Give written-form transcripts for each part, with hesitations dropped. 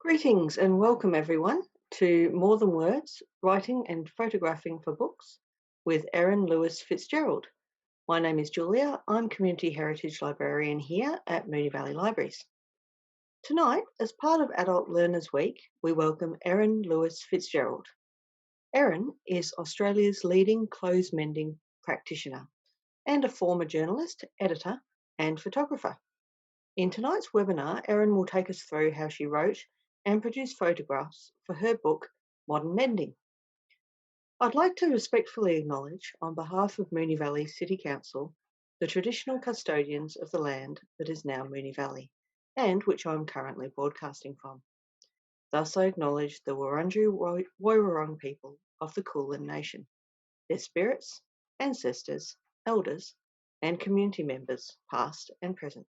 Greetings and welcome everyone to More Than Words, Writing and Photographing for Books with Erin Lewis-Fitzgerald. My name is Julia. I'm Community Heritage Librarian here at Moonee Valley Libraries. Tonight, as part of Adult Learners Week, we welcome Erin Lewis-Fitzgerald. Erin is Australia's leading clothes-mending practitioner and a former journalist, editor and photographer. In tonight's webinar, Erin will take us through how she wrote and produced photographs for her book, Modern Mending. I'd like to respectfully acknowledge, on behalf of Moonee Valley City Council, the traditional custodians of the land that is now Moonee Valley, and which I'm currently broadcasting from. Thus I acknowledge the Wurundjeri Woi Wurrung people of the Kulin Nation, their spirits, ancestors, elders, and community members, past and present.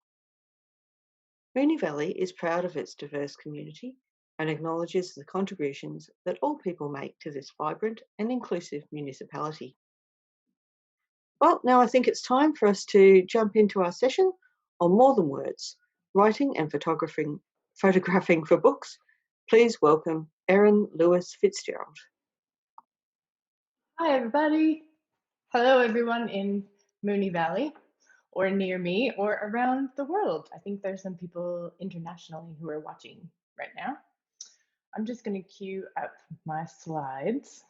Moonee Valley is proud of its diverse community and acknowledges the contributions that all people make to this vibrant and inclusive municipality. Well, now I think it's time for us to jump into our session on More Than Words, Writing and Photographing for Books. Please welcome Erin Lewis-Fitzgerald. Hi, everybody. Hello, everyone in Moonee Valley, or near me, or around the world. I think there's some people internationally who are watching right now. I'm just going to queue up my slides.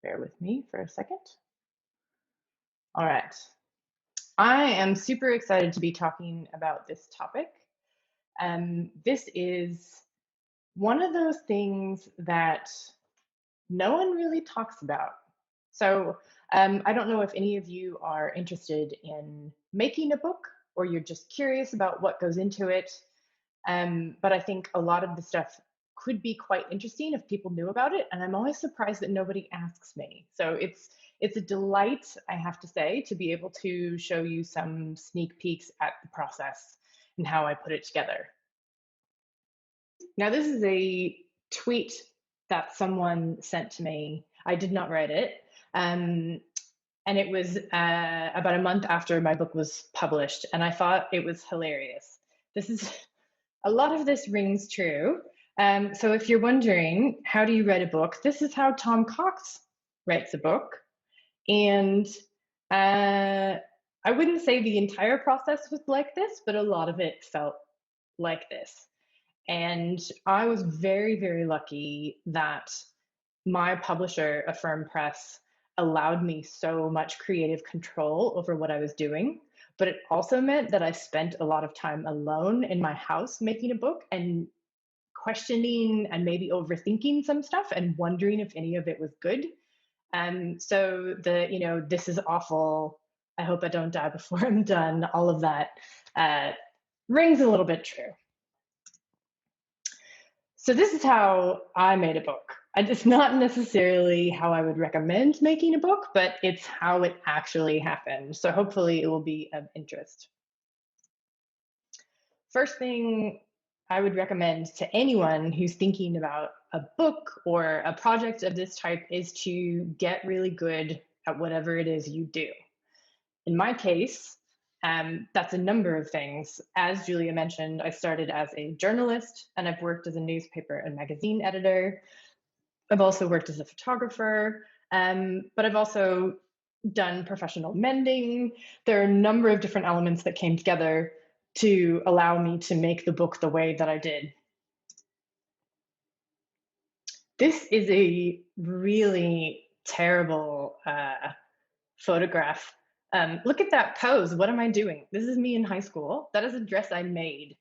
Bear with me for a second. All right. I am super excited to be talking about this topic. This is one of those things that no one really talks about. So I don't know if any of you are interested in making a book or you're just curious about what goes into it. But I think a lot of the stuff could be quite interesting if people knew about it. And I'm always surprised that nobody asks me. So it's a delight, I have to say, to be able to show you some sneak peeks at the process and how I put it together. Now, this is a tweet that someone sent to me. I did not write it. And it was about a month after my book was published, and I thought it was hilarious. A lot of this rings true. So if you're wondering, how do you write a book? This is how Tom Cox writes a book. And I wouldn't say the entire process was like this, but a lot of it felt like this. And I was very, very lucky that my publisher, Affirm Press, allowed me so much creative control over what I was doing. But it also meant that I spent a lot of time alone in my house making a book and questioning and maybe overthinking some stuff and wondering if any of it was good. So this is awful. I hope I don't die before I'm done. All of that rings a little bit true. So this is how I made a book. It's not necessarily how I would recommend making a book, but it's how it actually happened. So hopefully it will be of interest. First thing I would recommend to anyone who's thinking about a book or a project of this type is to get really good at whatever it is you do. In my case, that's a number of things. As Julia mentioned, I started as a journalist and I've worked as a newspaper and magazine editor. I've also worked as a photographer, but I've also done professional mending. There are a number of different elements that came together to allow me to make the book the way that I did. This is a really terrible photograph. Look at that pose. What am I doing? This is me in high school. That is a dress I made.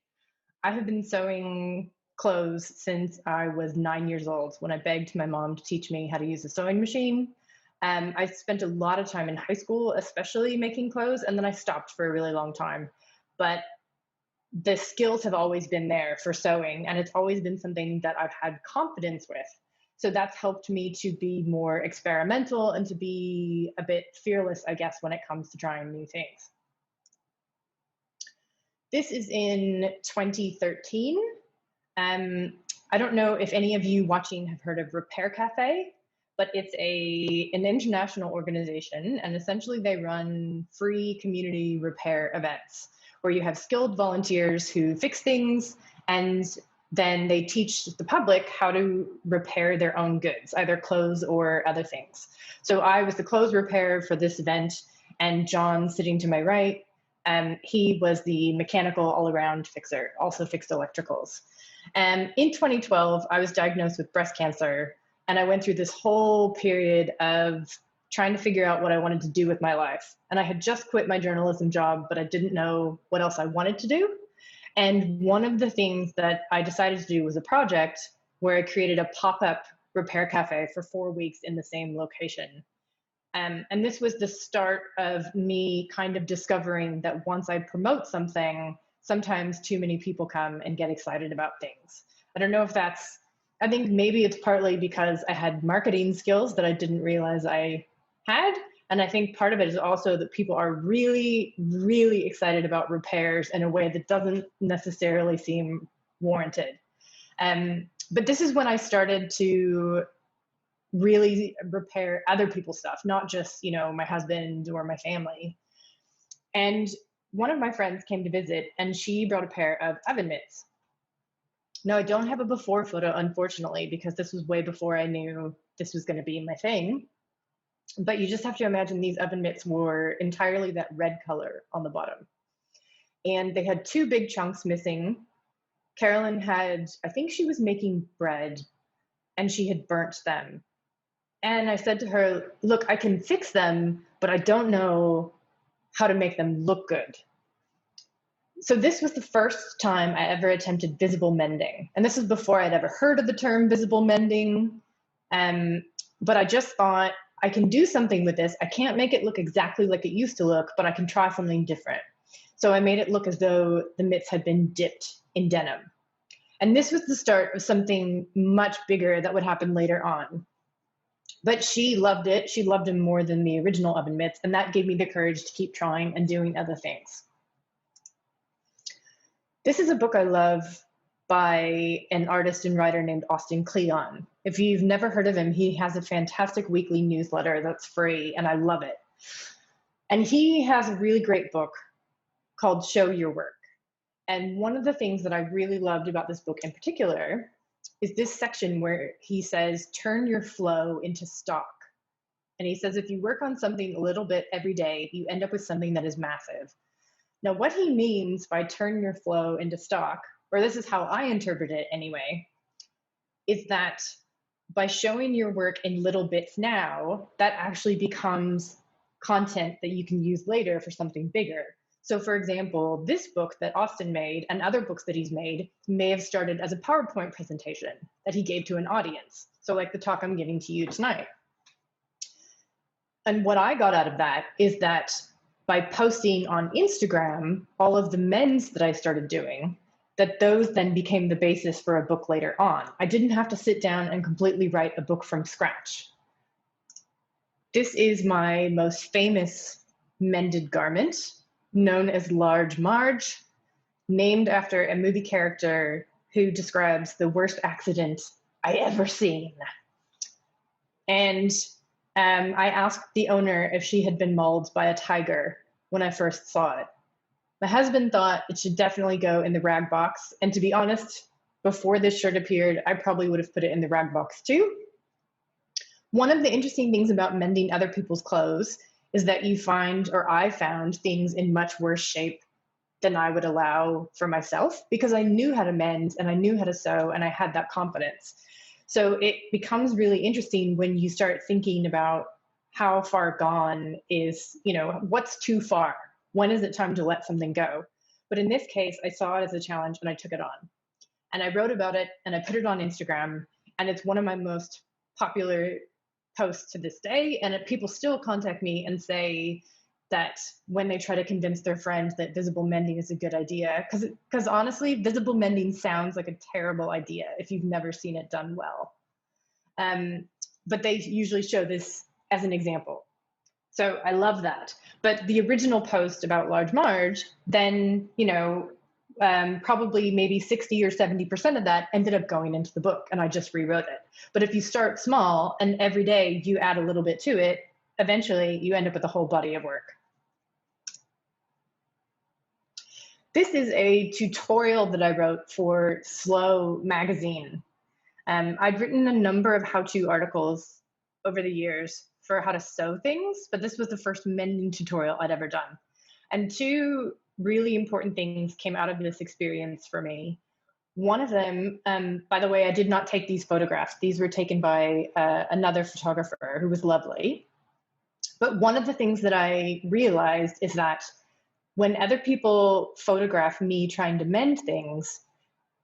I have been sewing clothes since I was 9 years old when I begged my mom to teach me how to use a sewing machine. I spent a lot of time in high school, especially making clothes, and then I stopped for a really long time. But the skills have always been there for sewing, and it's always been something that I've had confidence with. So that's helped me to be more experimental and to be a bit fearless, I guess, when it comes to trying new things. This is in 2013. I don't know if any of you watching have heard of Repair Cafe, but it's an international organization, and essentially they run free community repair events where you have skilled volunteers who fix things, and then they teach the public how to repair their own goods, either clothes or other things. So I was the clothes repairer for this event, and John, sitting to my right, he was the mechanical all-around fixer, also fixed electricals. In 2012, I was diagnosed with breast cancer, and I went through this whole period of trying to figure out what I wanted to do with my life. And I had just quit my journalism job, but I didn't know what else I wanted to do. And one of the things that I decided to do was a project where I created a pop-up repair cafe for 4 weeks in the same location. And this was the start of me kind of discovering that once I promote something, sometimes too many people come and get excited about things. I don't know if that's, I think maybe it's partly because I had marketing skills that I didn't realize I had. And I think part of it is also that people are really, really excited about repairs in a way that doesn't necessarily seem warranted. But this is when I started to really repair other people's stuff, not just, my husband or my family. And one of my friends came to visit, and she brought a pair of oven mitts. Now, I don't have a before photo, unfortunately, because this was way before I knew this was going to be my thing. But you just have to imagine these oven mitts were entirely that red color on the bottom. And they had 2 big chunks missing. Carolyn had, I think she was making bread, and she had burnt them. And I said to her, look, I can fix them, but I don't know how to make them look good. So this was the first time I ever attempted visible mending. And this was before I'd ever heard of the term visible mending. But I just thought, I can do something with this. I can't make it look exactly like it used to look, but I can try something different. So I made it look as though the mitts had been dipped in denim. And this was the start of something much bigger that would happen later on. But she loved it. She loved them more than the original oven mitts, and that gave me the courage to keep trying and doing other things. This is a book I love by an artist and writer named Austin Kleon. If you've never heard of him, he has a fantastic weekly newsletter that's free, and I love it. And he has a really great book called Show Your Work. And one of the things that I really loved about this book in particular is this section where he says, turn your flow into stock. And he says, if you work on something a little bit every day, you end up with something that is massive. Now, what he means by turn your flow into stock, or this is how I interpret it anyway, is that by showing your work in little bits now, that actually becomes content that you can use later for something bigger. So for example, this book that Austin made and other books that he's made may have started as a PowerPoint presentation that he gave to an audience. So like the talk I'm giving to you tonight. And what I got out of that is that by posting on Instagram, all of the mends that I started doing, that those then became the basis for a book later on. I didn't have to sit down and completely write a book from scratch. This is my most famous mended garment, known as Large Marge, named after a movie character who describes the worst accident I ever seen. And I asked the owner if she had been mauled by a tiger when I first saw it. My husband thought it should definitely go in the rag box. And to be honest, before this shirt appeared, I probably would have put it in the rag box too. One of the interesting things about mending other people's clothes is that you find, or I found, things in much worse shape than I would allow for myself because I knew how to mend and I knew how to sew and I had that confidence. So it becomes really interesting when you start thinking about how far gone is, what's too far? When is it time to let something go? But in this case, I saw it as a challenge and I took it on. And I wrote about it and I put it on Instagram, and it's one of my most popular posts to this day. And people still contact me and say that when they try to convince their friends that visible mending is a good idea, because honestly, visible mending sounds like a terrible idea if you've never seen it done well. But they usually show this as an example. So I love that. But the original post about Large Marge, then, probably maybe 60 or 70% of that ended up going into the book, and I just rewrote it. But if you start small and every day you add a little bit to it, eventually you end up with a whole body of work. This is a tutorial that I wrote for Slow magazine. I'd written a number of how-to articles over the years for how to sew things, but this was the first mending tutorial I'd ever done. And two really important things came out of this experience for me. One of them, by the way, I did not take these photographs. These were taken by another photographer who was lovely. But one of the things that I realized is that when other people photograph me trying to mend things,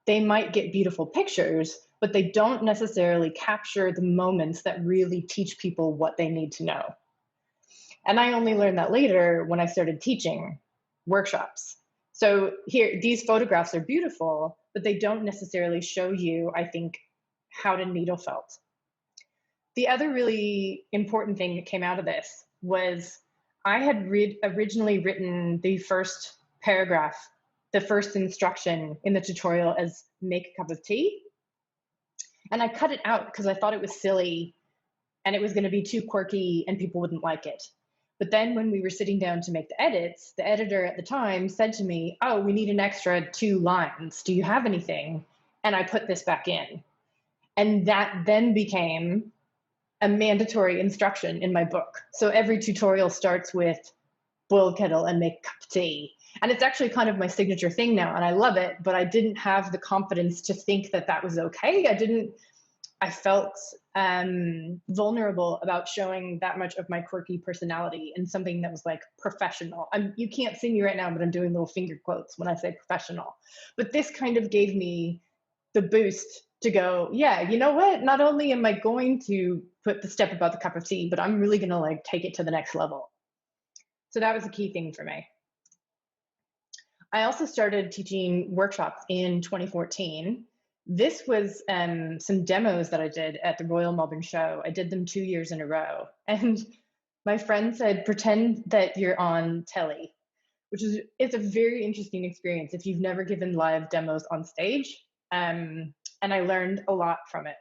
they might get beautiful pictures, but they don't necessarily capture the moments that really teach people what they need to know. And I only learned that later when I started teaching workshops. So here, these photographs are beautiful, but they don't necessarily show you, I think, how to needle felt. The other really important thing that came out of this was I had originally written the first paragraph, the first instruction in the tutorial as make a cup of tea. And I cut it out because I thought it was silly and it was going to be too quirky and people wouldn't like it. But then when we were sitting down to make the edits, the editor at the time said to me, oh, we need an extra 2 lines. Do you have anything? And I put this back in. And that then became a mandatory instruction in my book. So every tutorial starts with boil kettle and make a cup of tea. And it's actually kind of my signature thing now, and I love it, but I didn't have the confidence to think that that was okay. I felt vulnerable about showing that much of my quirky personality in something that was like professional. You can't see me right now, but I'm doing little finger quotes when I say professional. But this kind of gave me the boost to go, yeah, you know what? Not only am I going to put the step about the cup of tea, but I'm really going to like take it to the next level. So that was a key thing for me. I also started teaching workshops in 2014. This was some demos that I did at the Royal Melbourne Show. I did them 2 years in a row. And my friend said, pretend that you're on telly, which is it's a very interesting experience if you've never given live demos on stage. And I learned a lot from it.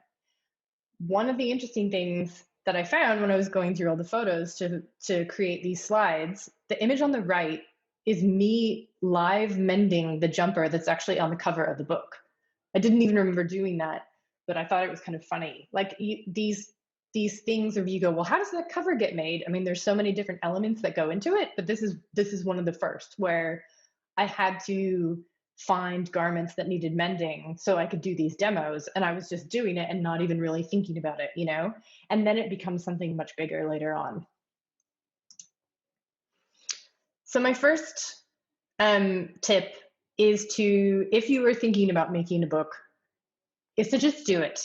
One of the interesting things that I found when I was going through all the photos to create these slides, the image on the right is me live mending the jumper that's actually on the cover of the book. I didn't even remember doing that, but I thought it was kind of funny. Like these things where you go, well, how does that cover get made? I mean, there's so many different elements that go into it, but this is one of the first where I had to find garments that needed mending so I could do these demos, and I was just doing it and not even really thinking about it, you know? And then it becomes something much bigger later on. So my first tip is to, if you were thinking about making a book, is to just do it.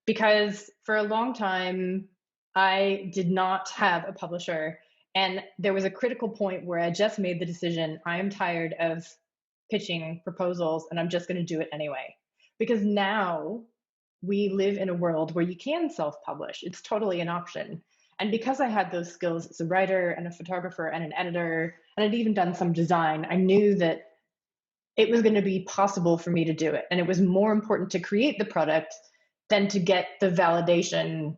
Because for a long time, I did not have a publisher. And there was a critical point where I just made the decision, I am tired of pitching proposals and I'm just going to do it anyway. Because now we live in a world where you can self-publish. It's totally an option. And because I had those skills as a writer and a photographer and an editor, and I'd even done some design, I knew that it was going to be possible for me to do it. And it was more important to create the product than to get the validation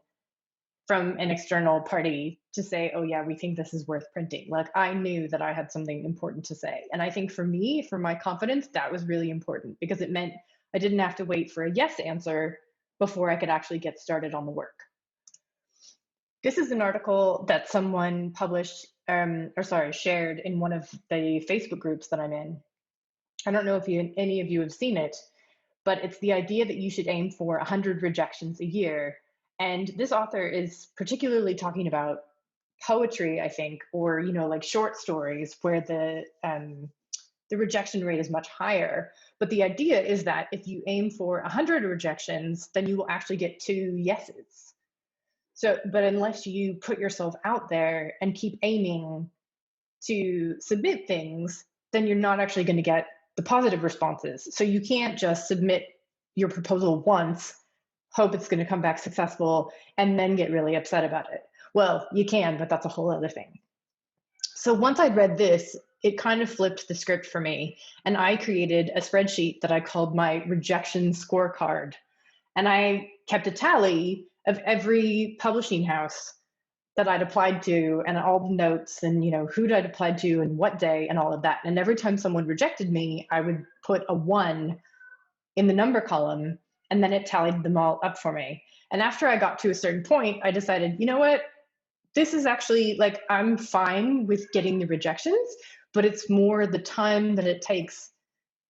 from an external party to say, oh yeah, we think this is worth printing. Like I knew that I had something important to say. And I think for me, for my confidence, that was really important because it meant I didn't have to wait for a yes answer before I could actually get started on the work. This is an article that someone published, shared in one of the Facebook groups that I'm in. I don't know if any of you have seen it, but it's the idea that you should aim for 100 rejections a year. And this author is particularly talking about poetry, I think, or like short stories where the rejection rate is much higher. But the idea is that if you aim for 100 rejections, then you will actually get 2 yeses. So, but unless you put yourself out there and keep aiming to submit things, then you're not actually going to get the positive responses. So you can't just submit your proposal once, hope it's going to come back successful, and then get really upset about it. Well, you can, but that's a whole other thing. So once I'd read this, it kind of flipped the script for me. And I created a spreadsheet that I called my rejection scorecard. And I kept a tally of every publishing house that I'd applied to and all the notes and, who'd I'd applied to and what day and all of that. And every time someone rejected me, I would put a 1 in the number column, and then it tallied them all up for me. And after I got to a certain point, I decided, you know what? This is actually like, I'm fine with getting the rejections, but it's more the time that it takes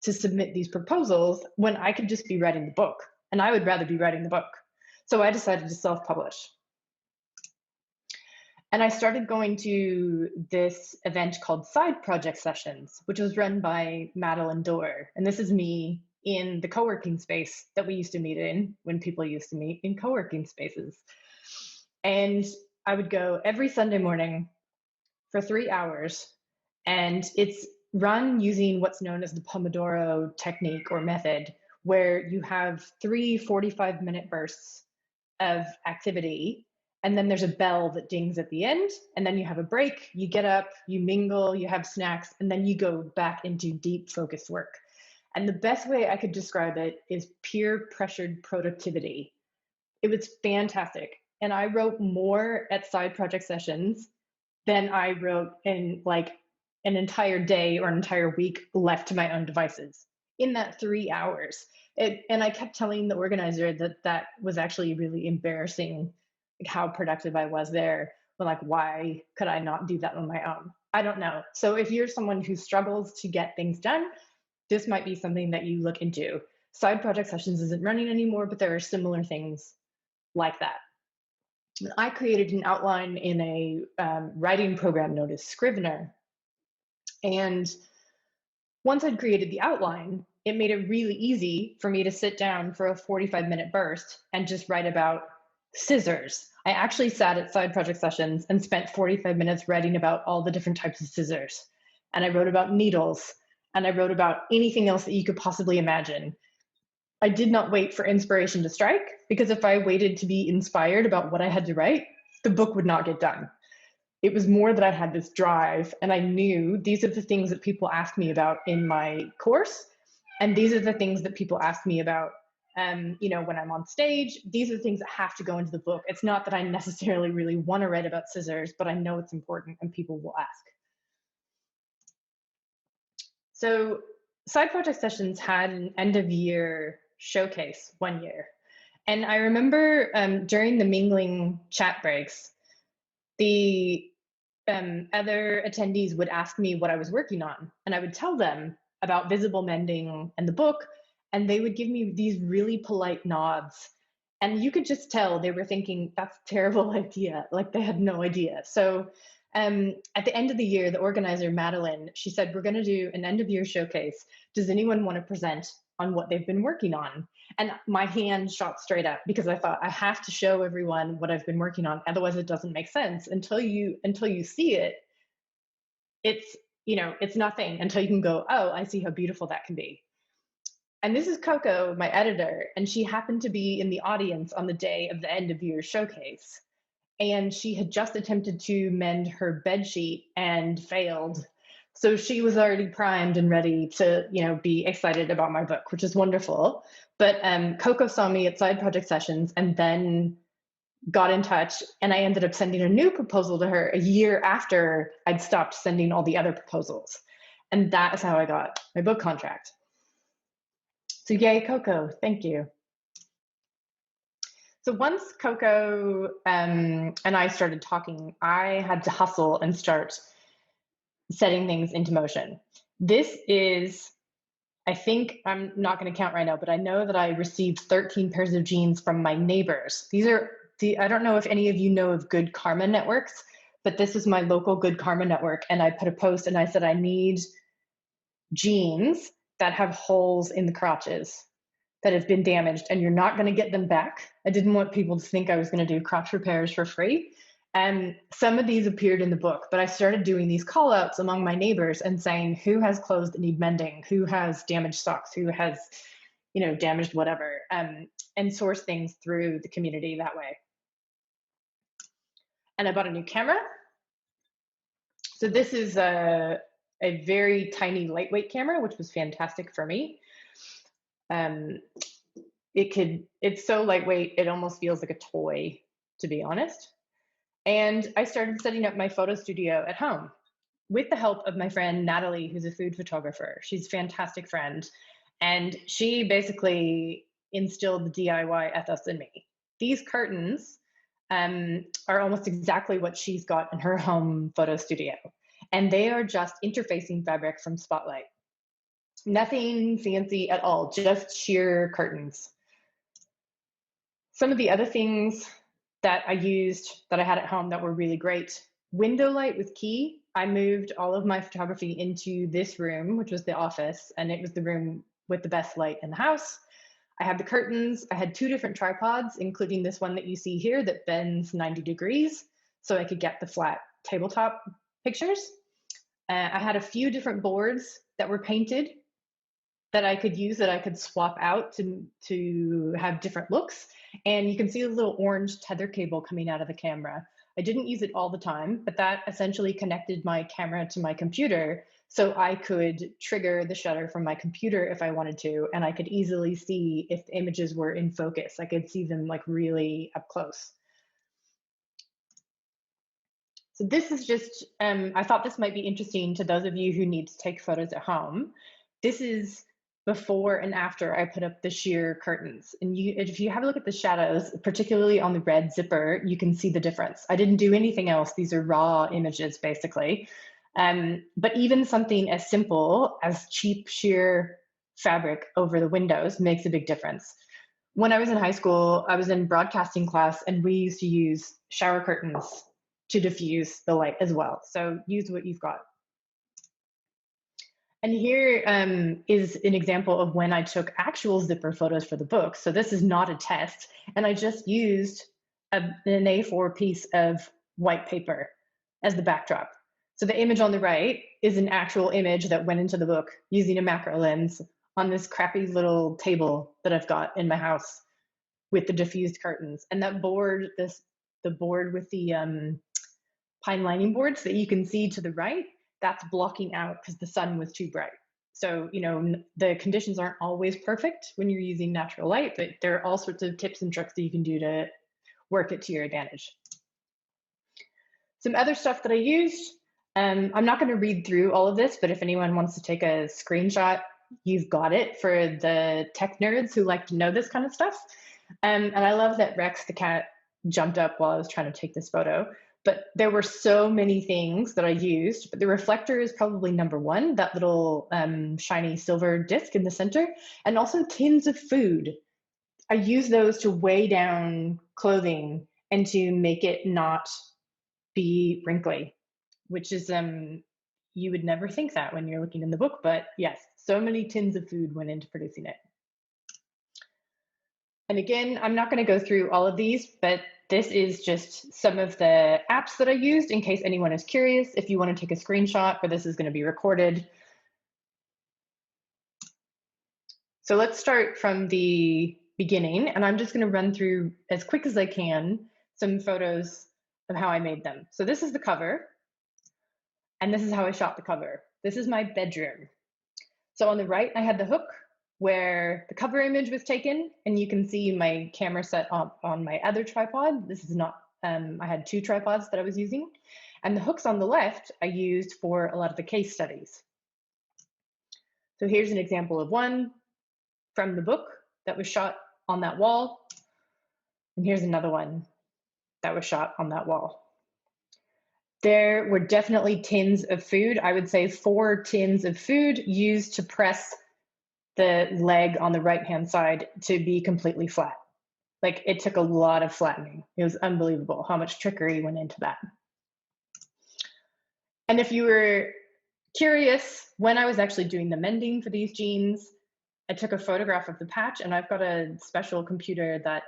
to submit these proposals when I could just be writing the book. And I would rather be writing the book. So I decided to self-publish. And I started going to this event called Side Project Sessions, which was run by Madeline Dorr. And this is me in the co-working space that we used to meet in when people used to meet in co-working spaces. And I would go every Sunday morning for 3 hours. And it's run using what's known as the Pomodoro technique or method, where you have 3 45-minute bursts of activity. And then there's a bell that dings at the end. And then you have a break, you get up, you mingle, you have snacks, and then you go back into deep focused work. And the best way I could describe it is peer pressured productivity. It was fantastic. And I wrote more at Side Project Sessions than I wrote in like an entire day or an entire week left to my own devices in that 3 hours. And I kept telling the organizer that was actually really embarrassing, like how productive I was there. But like, why could I not do that on my own? I don't know. So if you're someone who struggles to get things done, this might be something that you look into. Side Project Sessions isn't running anymore, but there are similar things like that. I created an outline in a writing program known as Scrivener. And once I'd created the outline, it made it really easy for me to sit down for a 45-minute burst and just write about scissors. I actually sat at Side Project Sessions and spent 45 minutes writing about all the different types of scissors. And I wrote about needles, and I wrote about anything else that you could possibly imagine. I did not wait for inspiration to strike, because if I waited to be inspired about what I had to write, the book would not get done. It was more that I had this drive, and I knew these are the things that people ask me about in my course, and these are the things that people ask me about when I'm on stage. These are the things that have to go into the book. It's not that I necessarily really want to write about scissors, but I know it's important and people will ask. So Side Project Sessions had an end of year showcase one year. And I remember during the mingling chat breaks, the other attendees would ask me what I was working on. And I would tell them about Visible Mending and the book, and they would give me these really polite nods. And you could just tell they were thinking, that's a terrible idea. Like they had no idea. So at the end of the year, the organizer, Madeline, she said, we're going to do an end of year showcase. Does anyone want to present on what they've been working on? And my hand shot straight up, because I thought I have to show everyone what I've been working on. Otherwise it doesn't make sense until you see it. It's nothing until you can go, oh, I see how beautiful that can be. And this is Coco, my editor, and she happened to be in the audience on the day of the end of year showcase. And she had just attempted to mend her bed sheet and failed. So she was already primed and ready to, be excited about my book, which is wonderful. But Coco saw me at Side Project Sessions and then got in touch, and I ended up sending a new proposal to her a year after I'd stopped sending all the other proposals. And that is how I got my book contract. So yay, Coco, thank you. So once Coco and I started talking, I had to hustle and start setting things into motion. This is, I think, I'm not going to count right now, but I know that I received 13 pairs of jeans from my neighbors. I don't know if any of you know of Good Karma networks, but this is my local Good Karma network. And I put a post and I said, I need jeans that have holes in the crotches that have been damaged, and you're not going to get them back. I didn't want people to think I was going to do crotch repairs for free. And some of these appeared in the book, but I started doing these call outs among my neighbors and saying, who has clothes that need mending? Who has damaged socks? Who has, damaged whatever? And source things through the community that way. And I bought a new camera. So this is a very tiny, lightweight camera, which was fantastic for me. It's so lightweight, it almost feels like a toy, to be honest. And I started setting up my photo studio at home with the help of my friend Natalie, who's a food photographer. She's a fantastic friend. And she basically instilled the DIY ethos in me. These curtains are almost exactly what she's got in her home photo studio. And they are just interfacing fabric from Spotlight. Nothing fancy at all, just sheer curtains. Some of the other things that I used that I had at home that were really great, window light was key. I moved all of my photography into this room, which was the office, and it was the room with the best light in the house. I had the curtains. I had 2 different tripods, including this one that you see here that bends 90 degrees, so I could get the flat tabletop pictures. I had a few different boards that were painted that I could use, that I could swap out to have different looks. And you can see a little orange tether cable coming out of the camera. I didn't use it all the time, but that essentially connected my camera to my computer, so I could trigger the shutter from my computer if I wanted to, and I could easily see if the images were in focus. I could see them like really up close. So this is just, I thought this might be interesting to those of you who need to take photos at home. This is before and after I put up the sheer curtains. And if you have a look at the shadows, particularly on the red zipper, you can see the difference. I didn't do anything else. These are raw images, basically. But even something as simple as cheap sheer fabric over the windows makes a big difference. When I was in high school, I was in broadcasting class, and we used to use shower curtains to diffuse the light as well. So use what you've got. And here is an example of when I took actual zipper photos for the book. So this is not a test. And I just used an A4 piece of white paper as the backdrop. So the image on the right is an actual image that went into the book using a macro lens on this crappy little table that I've got in my house with the diffused curtains. And that board, the board with the pine lining boards that you can see to the right, that's blocking out because the sun was too bright. So, you know, the conditions aren't always perfect when you're using natural light, but there are all sorts of tips and tricks that you can do to work it to your advantage. Some other stuff that I used, I'm not going to read through all of this, but if anyone wants to take a screenshot, you've got it for the tech nerds who like to know this kind of stuff. And I love that Rex the cat jumped up while I was trying to take this photo. But there were so many things that I used, but the reflector is probably number one, that little shiny silver disc in the center, and also tins of food. I use those to weigh down clothing and to make it not be wrinkly, which is, you would never think that when you're looking in the book, but yes, so many tins of food went into producing it. And again, I'm not going to go through all of these, but this is just some of the apps that I used in case anyone is curious. If you want to take a screenshot, or this is going to be recorded. So let's start from the beginning, and I'm just going to run through as quick as I can some photos of how I made them. So this is the cover, and this is how I shot the cover. This is my bedroom. So on the right, I had the hook where the cover image was taken, and you can see my camera set up on my other tripod. This is not, I had 2 tripods that I was using. And the hooks on the left I used for a lot of the case studies. So here's an example of one from the book that was shot on that wall. And here's another one that was shot on that wall. There were definitely tins of food. I would say 4 tins of food used to press the leg on the right-hand side to be completely flat. Like, it took a lot of flattening. It was unbelievable how much trickery went into that. And if you were curious, when I was actually doing the mending for these jeans, I took a photograph of the patch, and I've got a special computer that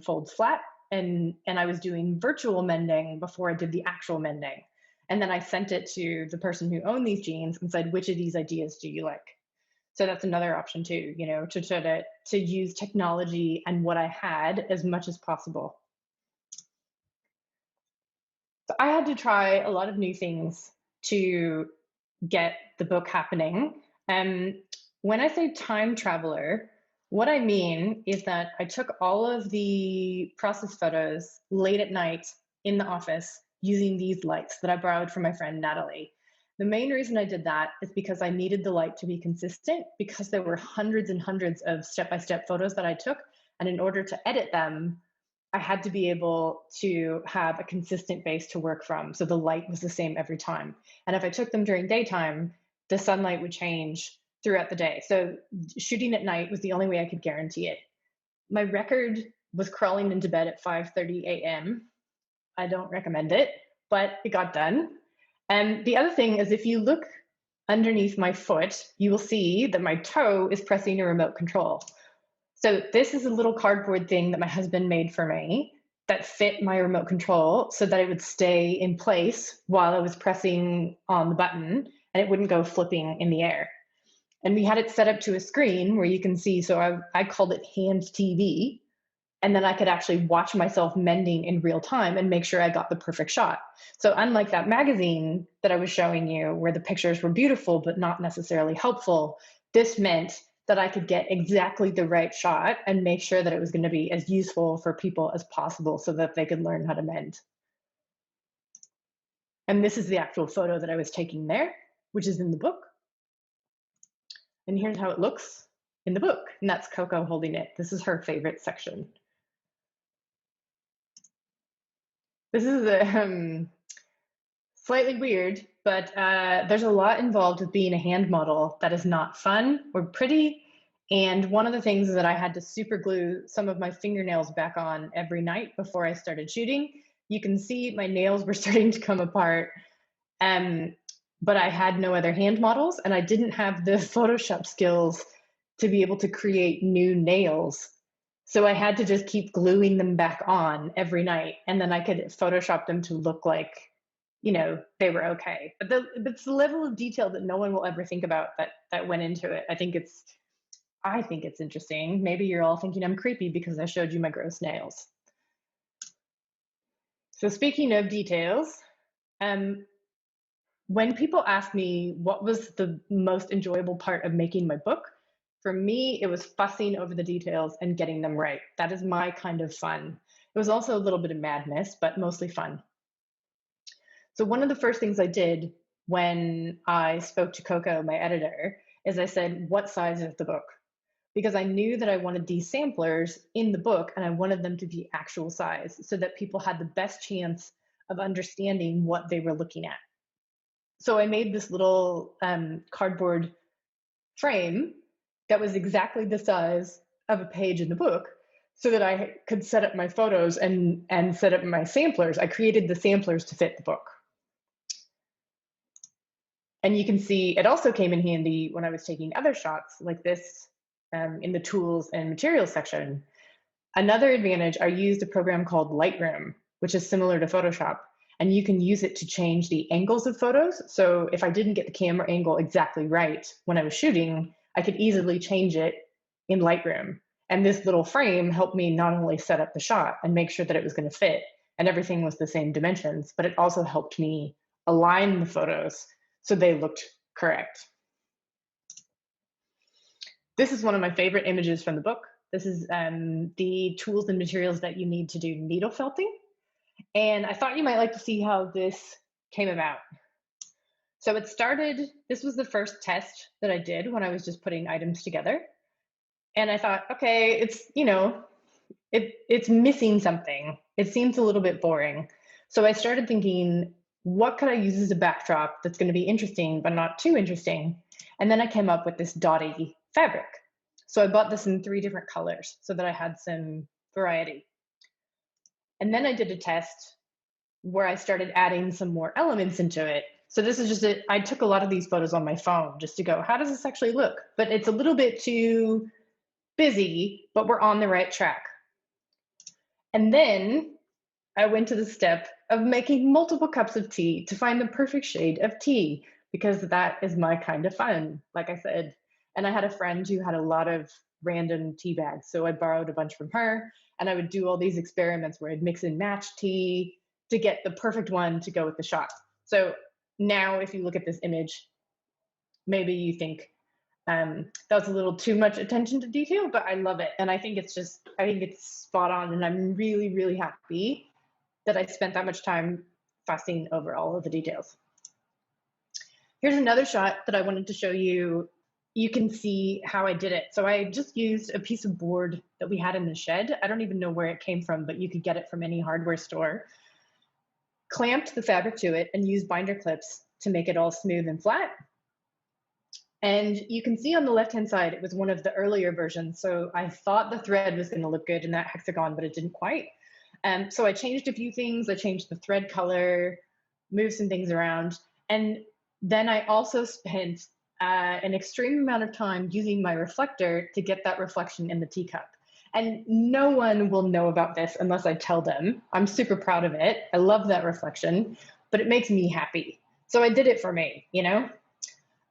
folds flat, and I was doing virtual mending before I did the actual mending. And then I sent it to the person who owned these jeans and said, which of these ideas do you like? So that's another option too, you know, to try to use technology and what I had as much as possible. So I had to try a lot of new things to get the book happening. When I say time traveler, what I mean is that I took all of the process photos late at night in the office using these lights that I borrowed from my friend Natalie. The main reason I did that is because I needed the light to be consistent, because there were hundreds and hundreds of step-by-step photos that I took. And in order to edit them, I had to be able to have a consistent base to work from. So the light was the same every time. And if I took them during daytime, the sunlight would change throughout the day. So shooting at night was the only way I could guarantee it. My record was crawling into bed at 5:30 a.m. I don't recommend it, but it got done. And the other thing is, if you look underneath my foot, you will see that my toe is pressing a remote control. So this is a little cardboard thing that my husband made for me that fit my remote control so that it would stay in place while I was pressing on the button and it wouldn't go flipping in the air. And we had it set up to a screen where you can see, so I called it hand TV. And then I could actually watch myself mending in real time and make sure I got the perfect shot. So unlike that magazine that I was showing you where the pictures were beautiful but not necessarily helpful, this meant that I could get exactly the right shot and make sure that it was going to be as useful for people as possible so that they could learn how to mend. And this is the actual photo that I was taking there, which is in the book. And here's how it looks in the book. And that's Coco holding it. This is her favorite section. This is slightly weird, but there's a lot involved with being a hand model that is not fun or pretty. And one of the things is that I had to super glue some of my fingernails back on every night before I started shooting. You can see my nails were starting to come apart, but I had no other hand models and I didn't have the Photoshop skills to be able to create new nails. So I had to just keep gluing them back on every night, and then I could Photoshop them to look like, you know, they were okay. But it's the level of detail that no one will ever think about that went into it. I think it's interesting. Maybe you're all thinking I'm creepy because I showed you my gross nails. So speaking of details, when people ask me what was the most enjoyable part of making my book, for me, it was fussing over the details and getting them right. That is my kind of fun. It was also a little bit of madness, but mostly fun. So one of the first things I did when I spoke to Coco, my editor, is I said, what size is the book? Because I knew that I wanted these samplers in the book and I wanted them to be actual size so that people had the best chance of understanding what they were looking at. So I made this little cardboard frame that was exactly the size of a page in the book so that I could set up my photos and set up my samplers. I created the samplers to fit the book. And you can see it also came in handy when I was taking other shots like this in the tools and materials section. Another advantage, I used a program called Lightroom, which is similar to Photoshop. And you can use it to change the angles of photos. So if I didn't get the camera angle exactly right when I was shooting, I could easily change it in Lightroom. And this little frame helped me not only set up the shot and make sure that it was going to fit and everything was the same dimensions, but it also helped me align the photos so they looked correct. This is one of my favorite images from the book. This is the tools and materials that you need to do needle felting. And I thought you might like to see how this came about. So it started, this was the first test that I did when I was just putting items together. And I thought, okay, it's, you know, it's missing something. It seems a little bit boring. So I started thinking, what could I use as a backdrop that's going to be interesting, but not too interesting? And then I came up with this dotty fabric. So I bought this in 3 different colors so that I had some variety. And then I did a test where I started adding some more elements into it. So this is just I took a lot of these photos on my phone just to go, how does this actually look? But it's a little bit too busy, but we're on the right track. And then I went to the step of making multiple cups of tea to find the perfect shade of tea, because that is my kind of fun, like I said. And I had a friend who had a lot of random tea bags. So I borrowed a bunch from her and I would do all these experiments where I'd mix and match tea to get the perfect one to go with the shot. So now if you look at this image, maybe you think that was a little too much attention to detail, but I love it. And I think it's spot on and I'm really, really happy that I spent that much time fussing over all of the details. Here's another shot that I wanted to show you. You can see how I did it. So I just used a piece of board that we had in the shed. I don't even know where it came from, but you could get it from any hardware store. Clamped the fabric to it and used binder clips to make it all smooth and flat. And you can see on the left-hand side, it was one of the earlier versions. So I thought the thread was gonna look good in that hexagon, but it didn't quite. So I changed a few things. I changed the thread color, moved some things around. And then I also spent an extreme amount of time using my reflector to get that reflection in the teacup. And no one will know about this unless I tell them. I'm super proud of it. I love that reflection, but it makes me happy. So I did it for me, you know?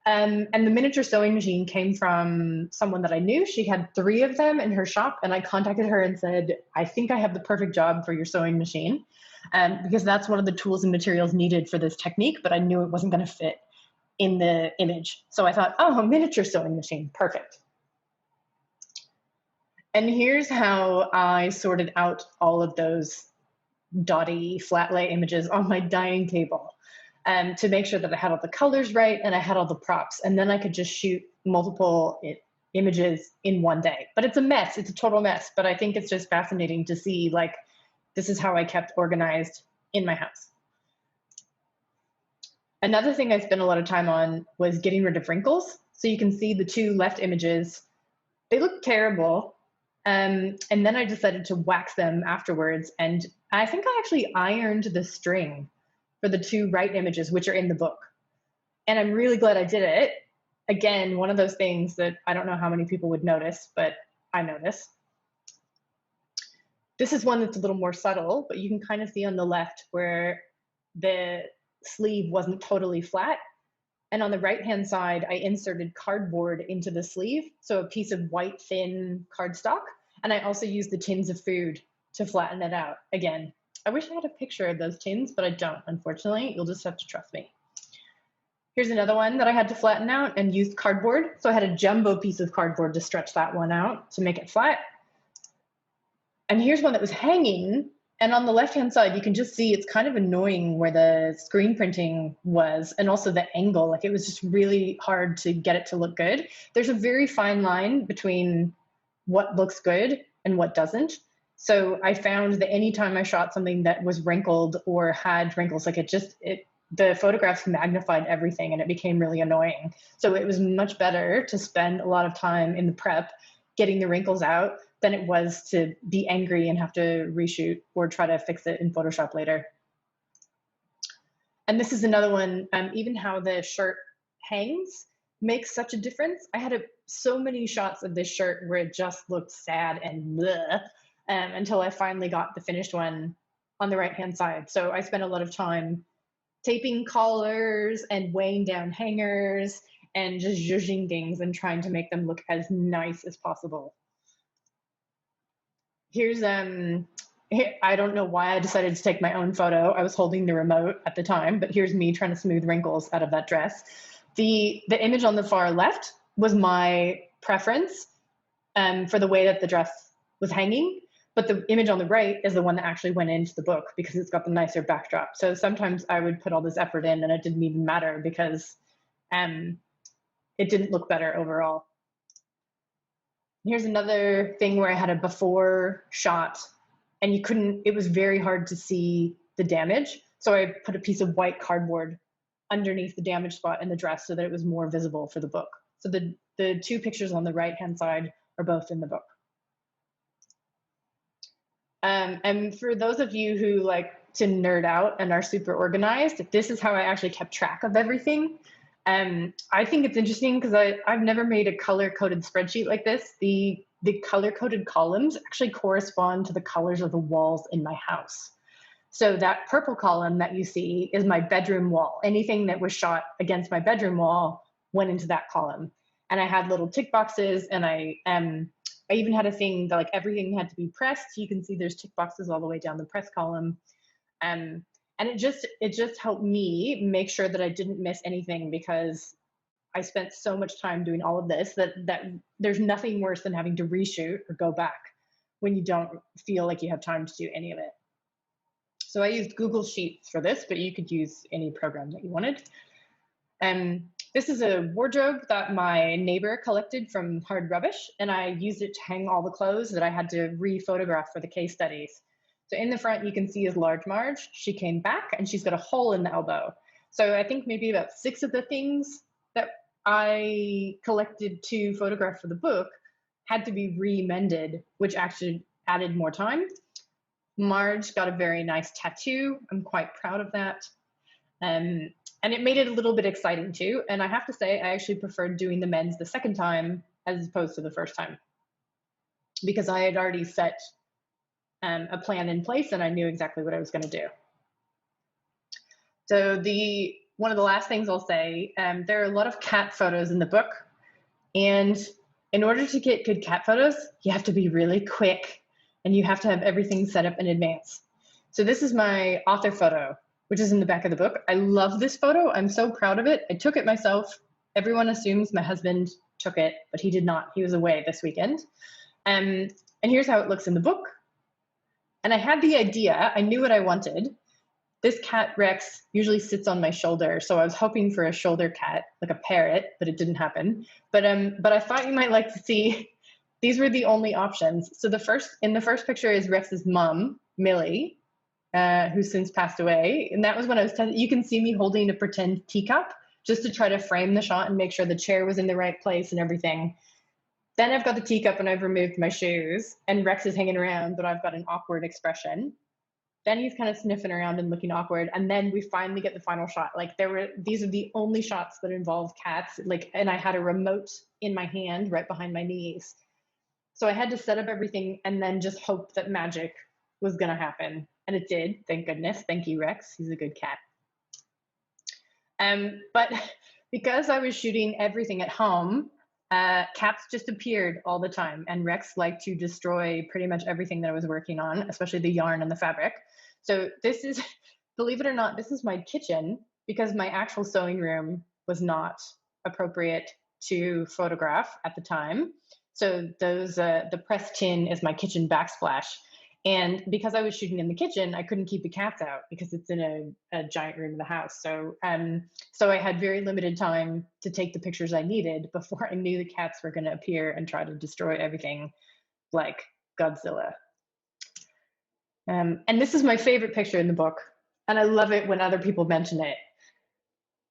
And the miniature sewing machine came from someone that I knew. She had 3 of them in her shop, and I contacted her and said, I think I have the perfect job for your sewing machine, because that's one of the tools and materials needed for this technique, but I knew it wasn't going to fit in the image. So I thought, oh, a miniature sewing machine, perfect. And here's how I sorted out all of those dotty flat lay images on my dining table. To make sure that I had all the colors right and I had all the props, and then I could just shoot multiple images in one day. But it's a mess, it's a total mess, but I think it's just fascinating to see, like, this is how I kept organized in my house. Another thing I spent a lot of time on was getting rid of wrinkles. So you can see the 2 left images, they look terrible. And then I decided to wax them afterwards. And I think I actually ironed the string for the 2 right images, which are in the book. And I'm really glad I did it. Again, one of those things that I don't know how many people would notice, but I notice. This is one that's a little more subtle, but you can kind of see on the left where the sleeve wasn't totally flat. And on the right-hand side, I inserted cardboard into the sleeve, so a piece of white, thin cardstock. And I also used the tins of food to flatten it out. Again, I wish I had a picture of those tins, but I don't, unfortunately. You'll just have to trust me. Here's another one that I had to flatten out and used cardboard. So I had a jumbo piece of cardboard to stretch that one out to make it flat. And here's one that was hanging. And on the left-hand side, you can just see it's kind of annoying where the screen printing was, and also the angle. Like, it was just really hard to get it to look good. There's a very fine line between what looks good and what doesn't. So I found that anytime I shot something that was wrinkled or had wrinkles, like the photographs magnified everything and it became really annoying. So it was much better to spend a lot of time in the prep getting the wrinkles out than it was to be angry and have to reshoot or try to fix it in Photoshop later. And this is another one, even how the shirt hangs makes such a difference. I had so many shots of this shirt where it just looked sad and bleh, until I finally got the finished one on the right-hand side. So I spent a lot of time taping collars and weighing down hangers and just zhuzhing things and trying to make them look as nice as possible. Here's, I don't know why I decided to take my own photo. I was holding the remote at the time, but here's me trying to smooth wrinkles out of that dress. The image on the far left was my preference for the way that the dress was hanging. But the image on the right is the one that actually went into the book because it's got the nicer backdrop. So sometimes I would put all this effort in and it didn't even matter because it didn't look better overall. Here's another thing where I had a before shot and it was very hard to see the damage. So I put a piece of white cardboard underneath the damage spot in the dress so that it was more visible for the book. So the 2 pictures on the right-hand side are both in the book. And for those of you who like to nerd out and are super organized, this is how I actually kept track of everything. I think it's interesting because I've never made a color-coded spreadsheet like this. The color-coded columns actually correspond to the colors of the walls in my house. So that purple column that you see is my bedroom wall. Anything that was shot against my bedroom wall went into that column. And I had little tick boxes, and I even had a thing that like everything had to be pressed. You can see there's tick boxes all the way down the press column. And it just helped me make sure that I didn't miss anything because I spent so much time doing all of this that there's nothing worse than having to reshoot or go back when you don't feel like you have time to do any of it. So I used Google Sheets for this, but you could use any program that you wanted. This is a wardrobe that my neighbor collected from hard rubbish, and I used it to hang all the clothes that I had to re-photograph for the case studies. So in the front, you can see is large Marge. She came back and she's got a hole in the elbow. So I think maybe about 6 of the things that I collected to photograph for the book had to be remended, which actually added more time. Marge got a very nice tattoo. I'm quite proud of that. And it made it a little bit exciting too. And I have to say, I actually preferred doing the mends the second time as opposed to the first time, because I had already set a plan in place and I knew exactly what I was going to do. So one of the last things I'll say, there are a lot of cat photos in the book. And in order to get good cat photos, you have to be really quick and you have to have everything set up in advance. So this is my author photo, which is in the back of the book. I love this photo. I'm so proud of it. I took it myself. Everyone assumes my husband took it, but he did not. He was away this weekend. And here's how it looks in the book. And I had the idea, I knew what I wanted. This cat, Rex, usually sits on my shoulder. So I was hoping for a shoulder cat, like a parrot, but it didn't happen. But I thought you might like to see, these were the only options. So in the first picture is Rex's mom, Millie, who's since passed away. And that was when I was you can see me holding a pretend teacup just to try to frame the shot and make sure the chair was in the right place and everything. Then I've got the teacup and I've removed my shoes and Rex is hanging around, but I've got an awkward expression. Then he's kind of sniffing around and looking awkward. And then we finally get the final shot. Like these are the only shots that involve cats. And I had a remote in my hand right behind my knees. So I had to set up everything and then just hope that magic was going to happen. And it did, thank goodness. Thank you, Rex. He's a good cat. But because I was shooting everything at home, cats just appeared all the time. And Rex liked to destroy pretty much everything that I was working on, especially the yarn and the fabric. So this is, believe it or not, this is my kitchen because my actual sewing room was not appropriate to photograph at the time. So the pressed tin is my kitchen backsplash. And because I was shooting in the kitchen, I couldn't keep the cats out because it's in a giant room in the house. So I had very limited time to take the pictures I needed before I knew the cats were going to appear and try to destroy everything like Godzilla. And this is my favorite picture in the book. And I love it when other people mention it.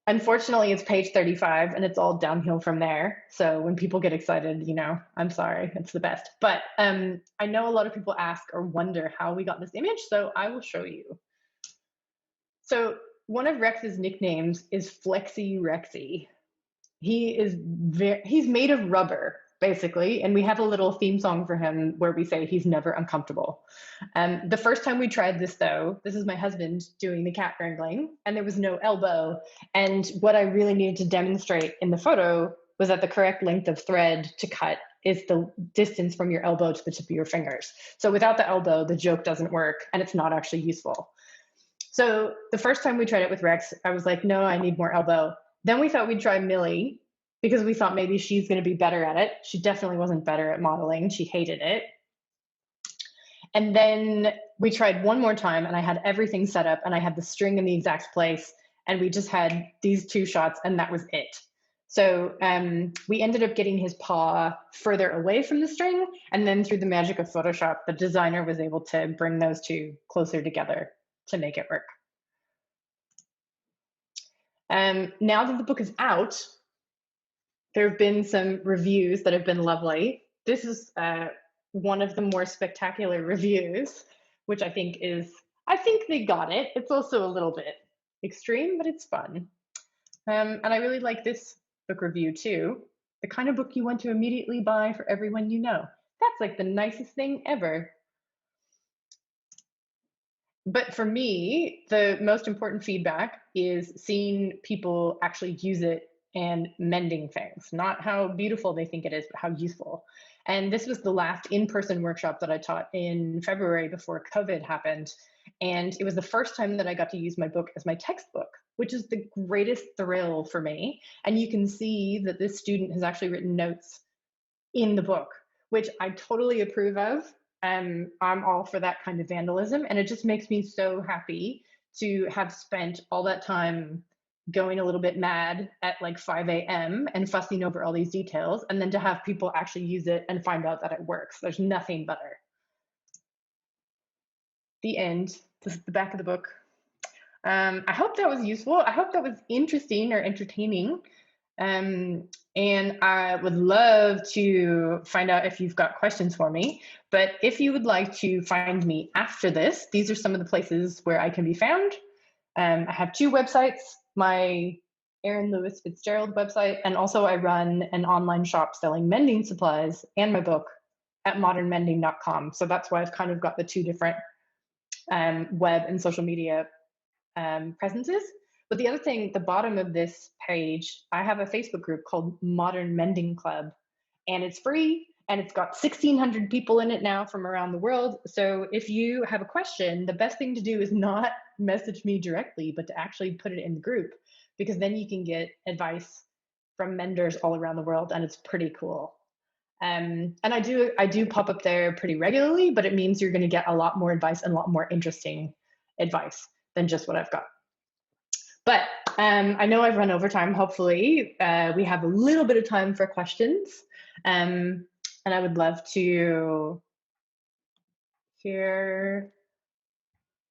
Unfortunately, it's page 35 and it's all downhill from there. So when people get excited, I'm sorry, it's the best. But I know a lot of people ask or wonder how we got this image, so I will show you. So one of Rex's nicknames is Flexi Rexy. He's made of rubber, basically, and we have a little theme song for him where we say he's never uncomfortable. The first time we tried this, though, this is my husband doing the cat wrangling, and there was no elbow. And what I really needed to demonstrate in the photo was that the correct length of thread to cut is the distance from your elbow to the tip of your fingers. So without the elbow, the joke doesn't work, and it's not actually useful. So the first time we tried it with Rex, I was like, no, I need more elbow. Then we thought we'd try Millie, because we thought maybe she's going to be better at it. She definitely wasn't better at modeling. She hated it. And then we tried one more time and I had everything set up and I had the string in the exact place and we just had these 2 shots and that was it. So we ended up getting his paw further away from the string, and then through the magic of Photoshop, the designer was able to bring those 2 closer together to make it work. Now that the book is out, there have been some reviews that have been lovely. This is one of the more spectacular reviews, which I think they got it. It's also a little bit extreme, but it's fun. And I really like this book review too. The kind of book you want to immediately buy for everyone you know. That's like the nicest thing ever. But for me, the most important feedback is seeing people actually use it and mending things, not how beautiful they think it is, but how useful. And this was the last in-person workshop that I taught in February before COVID happened. And it was the first time that I got to use my book as my textbook, which is the greatest thrill for me. And you can see that this student has actually written notes in the book, which I totally approve of. I'm all for that kind of vandalism, and it just makes me so happy to have spent all that time going a little bit mad at like 5 a.m. and fussing over all these details, and then to have people actually use it and find out that it works. There's nothing better. The end. This is the back of the book. I hope that was useful. I hope that was interesting or entertaining. And I would love to find out if you've got questions for me. But if you would like to find me after this, these are some of the places where I can be found. I have 2 websites, my Erin Lewis-Fitzgerald website, and also I run an online shop selling mending supplies and my book at modernmending.com. So that's why I've kind of got the 2 different web and social media presences. But the other thing, the bottom of this page, I have a Facebook group called Modern Mending Club, and it's free, and it's got 1,600 people in it now from around the world. So if you have a question, the best thing to do is not message me directly, but to actually put it in the group, because then you can get advice from menders all around the world, and it's pretty cool. And I do pop up there pretty regularly, but it means you're going to get a lot more advice and a lot more interesting advice than just what I've got. But I know I've run over time. Hopefully, we have a little bit of time for questions. And I would love to hear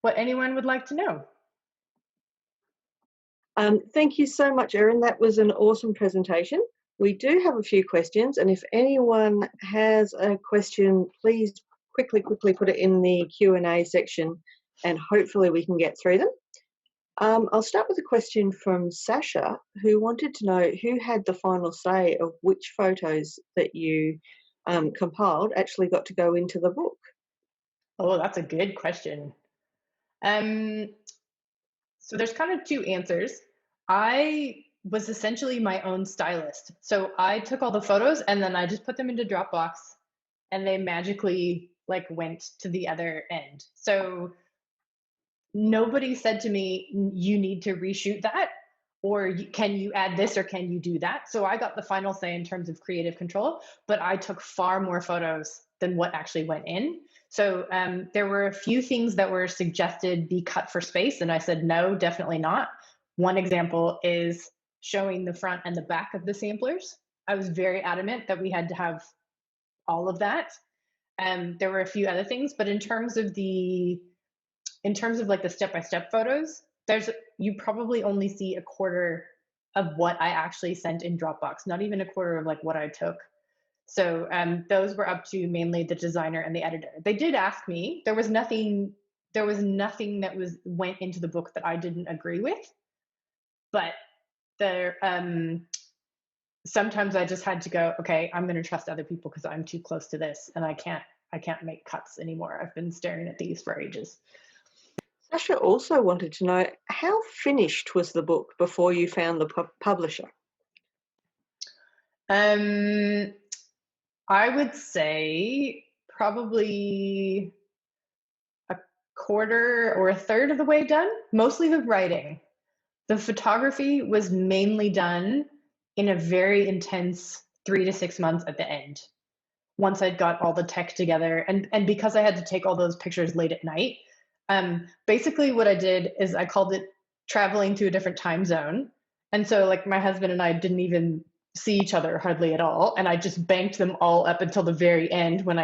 what anyone would like to know. Thank you so much, Erin. That was an awesome presentation. We do have a few questions, and if anyone has a question, please quickly put it in the Q&A section, and hopefully we can get through them. I'll start with a question from Sasha, who wanted to know who had the final say of which photos that you compiled actually got to go into the book. Oh, that's a good question. So there's kind of 2 answers. I was essentially my own stylist. So I took all the photos and then I just put them into Dropbox, and they magically like went to the other end. So nobody said to me, you need to reshoot that, or can you add this, or can you do that? So I got the final say in terms of creative control, but I took far more photos than what actually went in. So there were a few things that were suggested be cut for space, and I said, no, definitely not. One example is showing the front and the back of the samplers. I was very adamant that we had to have all of that. There were a few other things, but in terms of like the step-by-step photos, you probably only see a quarter of what I actually sent in Dropbox, not even a quarter of like what I took. So those were up to mainly the designer and the editor. They did ask me. There was nothing that went into the book that I didn't agree with, but there sometimes I just had to go, okay, I'm going to trust other people because I'm too close to this, and I can't make cuts anymore. I've been staring at these for ages. Sasha also wanted to know, how finished was the book before you found the publisher? I would say probably a quarter or a third of the way done, mostly the writing. The photography was mainly done in a very intense 3 to 6 months at the end. Once I'd got all the tech together, and because I had to take all those pictures late at night, basically what I did is I called it traveling to a different time zone. And so like my husband and I didn't even see each other hardly at all, and I just banked them all up until the very end when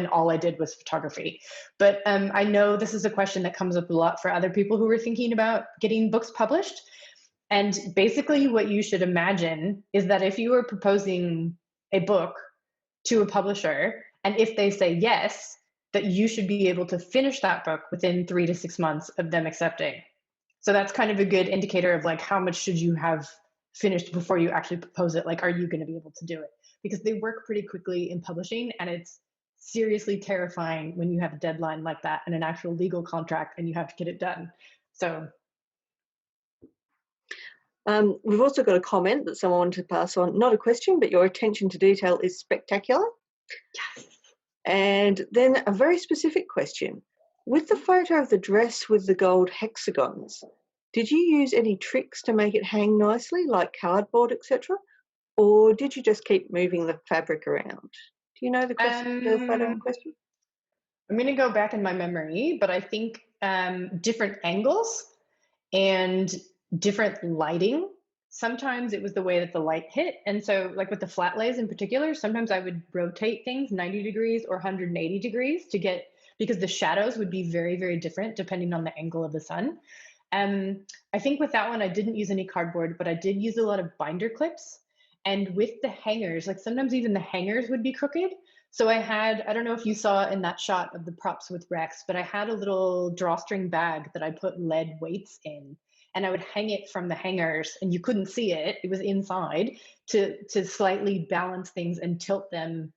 all I did was photography. But I know this is a question that comes up a lot for other people who are thinking about getting books published. And basically what you should imagine is that if you are proposing a book to a publisher, and if they say yes, that you should be able to finish that book within 3 to 6 months of them accepting. So that's kind of a good indicator of like, how much should you have finished before you actually propose it? Like, are you going to be able to do it? Because they work pretty quickly in publishing, and it's seriously terrifying when you have a deadline like that and an actual legal contract and you have to get it done. So we've also got a comment that someone wanted to pass on, not a question, but your attention to detail is spectacular. yes. And then a very specific question. With the photo of the dress with the gold hexagons, did you use any tricks to make it hang nicely, like cardboard, etc.? Or did you just keep moving the fabric around? Do you know the photo in question? I'm going to go back in my memory, but I think different angles and different lighting. Sometimes it was the way that the light hit. And so, like with the flat lays in particular, sometimes I would rotate things 90 degrees or 180 degrees to get, because the shadows would be very, very different depending on the angle of the sun. I think with that one, I didn't use any cardboard, but I did use a lot of binder clips. And with the hangers, like sometimes even the hangers would be crooked. So I had, I don't know if you saw in that shot of the props with Rex, but I had a little drawstring bag that I put lead weights in, and I would hang it from the hangers, and you couldn't see it, it was inside, to slightly balance things and tilt them,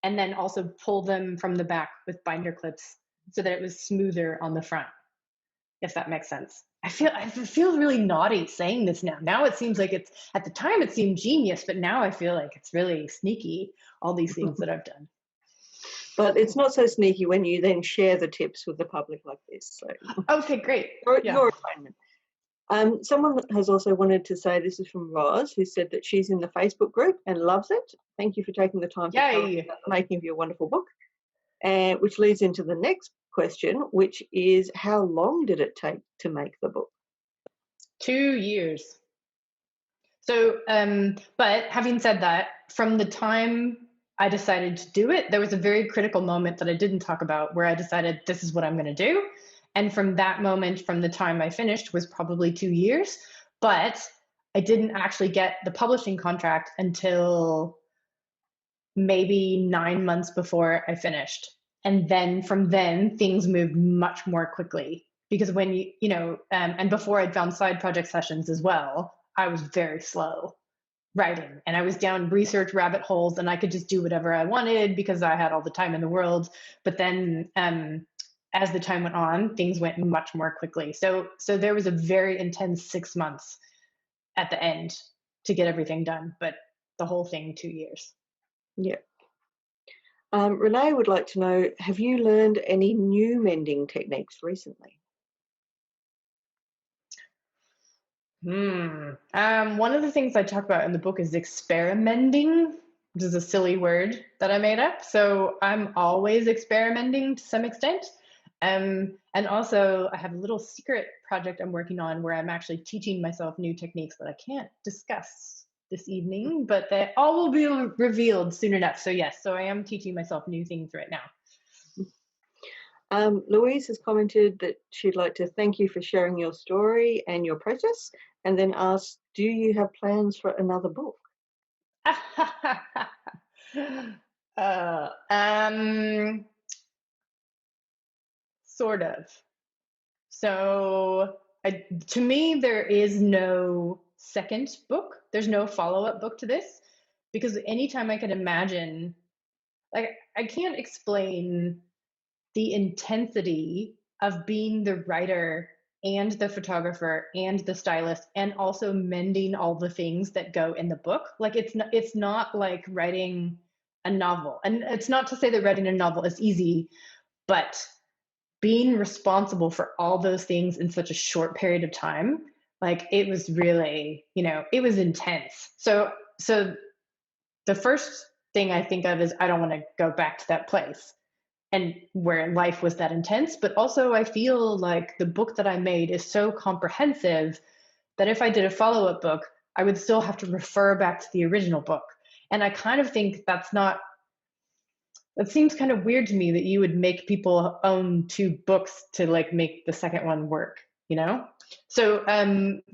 and then also pull them from the back with binder clips so that it was smoother on the front, if that makes sense. I feel really naughty saying this now. Now it seems like it's, at the time it seemed genius, but now I feel like it's really sneaky, all these things that I've done. But it's not so sneaky when you then share the tips with the public like this. So. Okay, great. Your assignment. Someone has also wanted to say, this is from Roz, who said that she's in the Facebook group and loves it. Thank you for taking the time to tell us about the making of your wonderful book. And which leads into the next question, which is, how long did it take to make the book? 2 years. So, but having said that, from the time I decided to do it, there was a very critical moment that I didn't talk about where I decided this is what I'm going to do. And from that moment, from the time I finished, was probably 2 years. But I didn't actually get the publishing contract until maybe 9 months before I finished. And then from then, things moved much more quickly. Because when you know, and before I'd found side project sessions as well, I was very slow writing, and I was down research rabbit holes, and I could just do whatever I wanted because I had all the time in the world. But then as the time went on, things went much more quickly. So there was a very intense 6 months at the end to get everything done, but the whole thing 2 years. Yeah. Renee would like to know, have you learned any new mending techniques recently? One of the things I talk about in the book is experimenting, which is a silly word that I made up. So I'm always experimenting to some extent. And also I have a little secret project I'm working on where I'm actually teaching myself new techniques that I can't discuss this evening, but they all will be revealed soon enough. So yes, so I am teaching myself new things right now. Louise has commented that she'd like to thank you for sharing your story and your process, and then asked, do you have plans for another book? Sort of. So to me, there is no second book. There's no follow-up book to this, because anytime I can imagine, like, I can't explain the intensity of being the writer and the photographer and the stylist and also mending all the things that go in the book. Like, it's not like writing a novel. And it's not to say that writing a novel is easy, but being responsible for all those things in such a short period of time, like, it was really, it was intense. So the first thing I think of is I don't want to go back to that place and where life was that intense. But also I feel like the book that I made is so comprehensive that if I did a follow-up book, I would still have to refer back to the original book. And I kind of think that seems kind of weird to me, that you would make people own 2 books to like make the second one work, So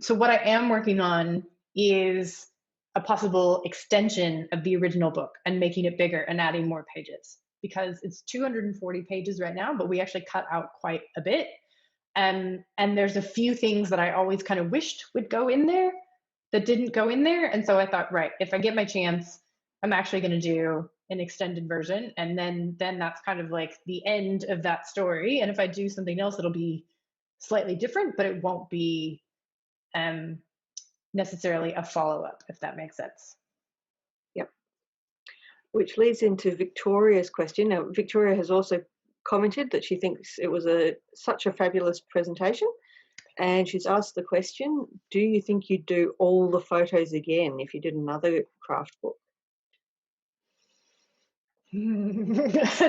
what I am working on is a possible extension of the original book and making it bigger and adding more pages, because it's 240 pages right now, but we actually cut out quite a bit. And there's a few things that I always kind of wished would go in there that didn't go in there. And so I thought, right, if I get my chance, I'm actually going to do an extended version. And then that's kind of like the end of that story. And if I do something else, it'll be slightly different, but it won't be necessarily a follow-up, if that makes sense. Yep. Which leads into Victoria's question. Now, Victoria has also commented that she thinks it was such a fabulous presentation, and she's asked the question, do you think you'd do all the photos again if you did another craft book?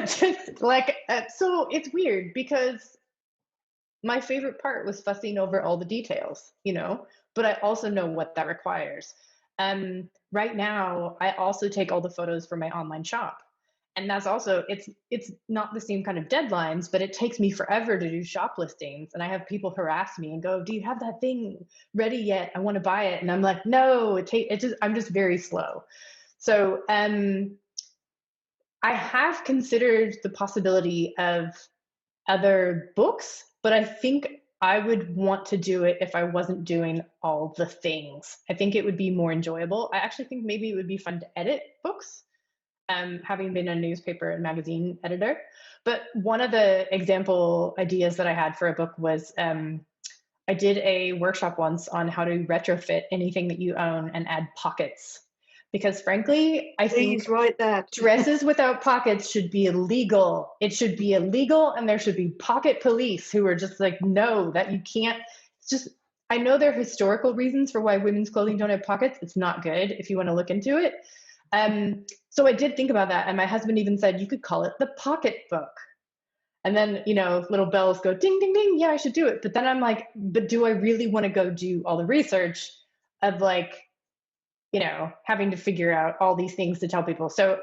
Just like, so it's weird because my favorite part was fussing over all the details, but I also know what that requires. Right now, I also take all the photos for my online shop. And that's also, it's not the same kind of deadlines, but it takes me forever to do shop listings. And I have people harass me and go, "Do you have that thing ready yet? I want to buy it." And I'm like, "No, I'm just very slow." So I have considered the possibility of other books, but I think I would want to do it if I wasn't doing all the things. I think it would be more enjoyable. I actually think maybe it would be fun to edit books, having been a newspaper and magazine editor. But one of the example ideas that I had for a book was I did a workshop once on how to retrofit anything that you own and add pockets. Because frankly, I think Please write that. dresses without pockets should be illegal. It should be illegal, and there should be pocket police who are just like, no, that you can't. It's just, I know there are historical reasons for why women's clothing don't have pockets. It's not good if you want to look into it. So I did think about that, and my husband even said you could call it the pocketbook. And then, little bells go ding, ding, ding. Yeah, I should do it. But then I'm like, but do I really want to go do all the research of like, having to figure out all these things to tell people. So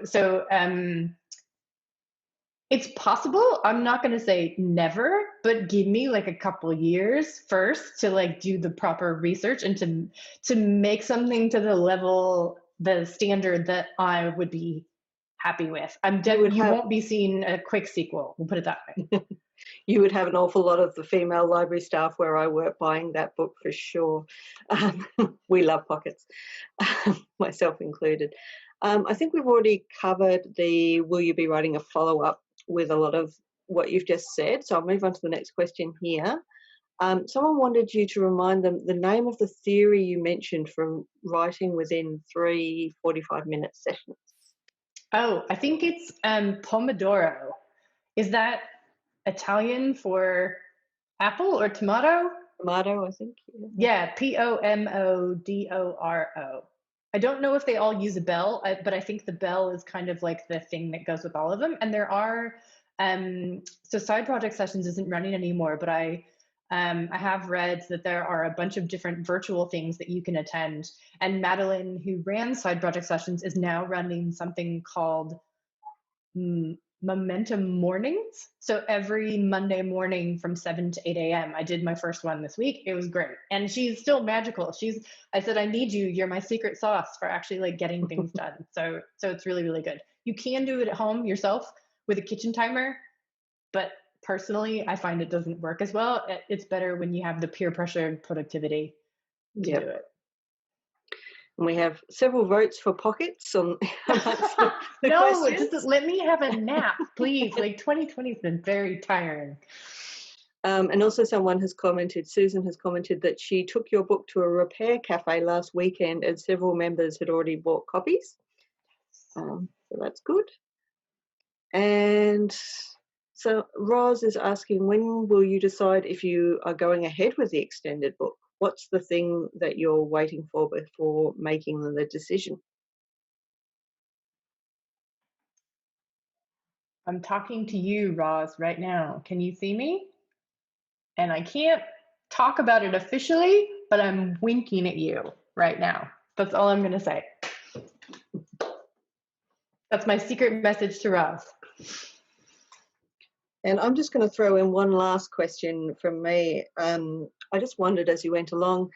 it's possible. I'm not going to say never, but give me like a couple years first to like do the proper research and to make something to the standard that I would be happy with. You won't be seeing a quick sequel. We'll put it that way. You would have an awful lot of the female library staff where I work buying that book for sure. We love pockets, myself included. I think we've already covered will you be writing a follow-up with a lot of what you've just said. So I'll move on to the next question here. Someone wanted you to remind them the name of the theory you mentioned from writing within 3 45-minute sessions. Oh, I think it's Pomodoro. Is that Italian for apple or tomato? Tomato, I think. Yeah, Pomodoro. I don't know if they all use a bell, but I think the bell is kind of like the thing that goes with all of them. And there are, so Side Project Sessions isn't running anymore, but I have read that there are a bunch of different virtual things that you can attend. And Madeline, who ran Side Project Sessions, is now running something called Momentum Mornings. So every Monday morning from 7 to 8 a.m. I did my first one this week. It was great. And she's still magical. I said, I need you. You're my secret sauce for actually like getting things done. So it's really, really good. You can do it at home yourself with a kitchen timer, but personally, I find it doesn't work as well. It's better when you have the peer pressure and productivity to do it. And we have several votes for pockets on the no, questions. Just let me have a nap, please. Like 2020 has been very tiring. And also Susan has commented that she took your book to a repair cafe last weekend and several members had already bought copies. So that's good. And so Roz is asking, when will you decide if you are going ahead with the extended book? What's the thing that you're waiting for before making the decision? I'm talking to you, Roz, right now. Can you see me? And I can't talk about it officially, but I'm winking at you right now. That's all I'm going to say. That's my secret message to Roz. And I'm just going to throw in one last question from me. I just wondered as you went along,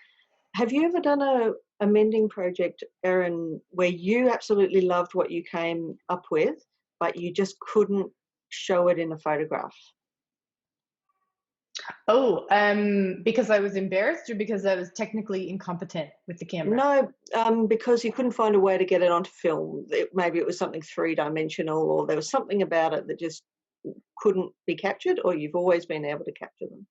have you ever done a mending project, Erin, where you absolutely loved what you came up with, but you just couldn't show it in a photograph? Oh, because I was embarrassed or because I was technically incompetent with the camera? No, because you couldn't find a way to get it onto film. Maybe it was something 3-dimensional, or there was something about it that just couldn't be captured, or you've always been able to capture them?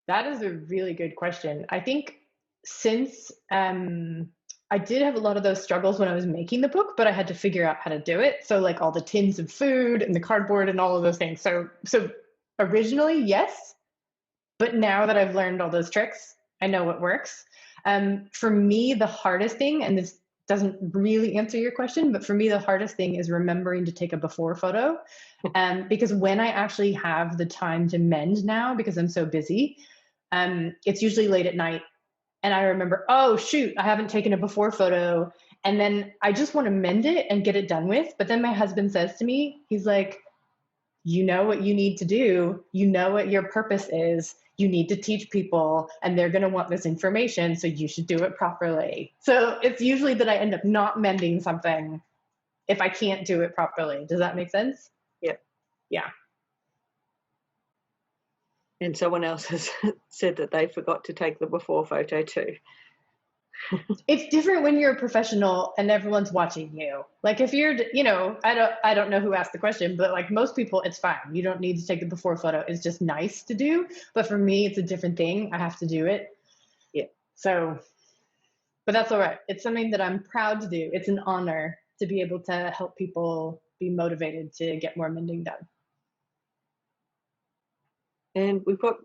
That is a really good question. I think since I did have a lot of those struggles when I was making the book, but I had to figure out how to do it. So like all the tins of food and the cardboard and all of those things. So originally, yes. But now that I've learned all those tricks, I know what works. For me, the hardest thing, and this doesn't really answer your question, but for me, the hardest thing is remembering to take a before photo. Because when I actually have the time to mend now, because I'm so busy, it's usually late at night. And I remember, oh, shoot, I haven't taken a before photo. And then I just want to mend it and get it done with. But then my husband says to me, he's like, you know what you need to do. You know what your purpose is. You need to teach people, and they're going to want this information. So you should do it properly. So it's usually that I end up not mending something if I can't do it properly. Does that make sense? Yep. Yeah. And someone else has said that they forgot to take the before photo too. It's different when you're a professional and everyone's watching you. Like if you're, I don't know who asked the question, but like most people, it's fine. You don't need to take the before photo. It's just nice to do. But for me, it's a different thing. I have to do it. Yeah. So, but that's all right. It's something that I'm proud to do. It's an honor to be able to help people be motivated to get more mending done. And we've got,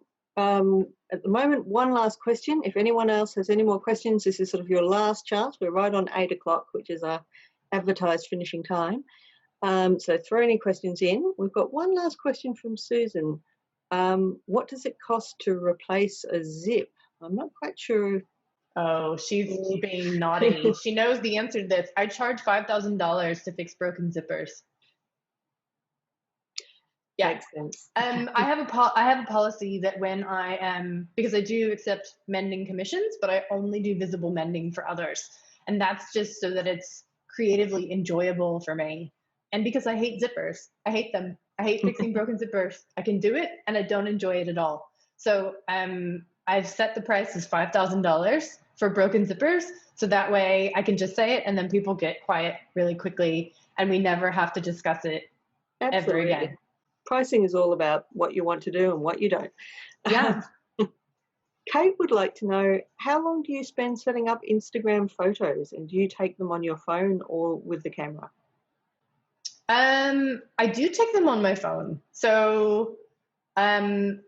at the moment, one last question. If anyone else has any more questions, this is sort of your last chance. We're right on 8 o'clock, which is our advertised finishing time. So throw any questions in. We've got one last question from Susan. What does it cost to replace a zip? I'm not quite sure. Oh, she's being naughty. She knows the answer to this. I charge $5,000 to fix broken zippers. Yeah. Makes sense. I have a policy that when I am, because I do accept mending commissions, but I only do visible mending for others. And that's just so that it's creatively enjoyable for me. And because I hate zippers, I hate them. I hate fixing broken zippers. I can do it and I don't enjoy it at all. So I've set the price as $5,000 for broken zippers. So that way I can just say it and then people get quiet really quickly and we never have to discuss it ever again. Pricing is all about what you want to do and what you don't. Yeah. Kate would like to know, how long do you spend setting up Instagram photos, and do you take them on your phone or with the camera? I do take them on my phone. So before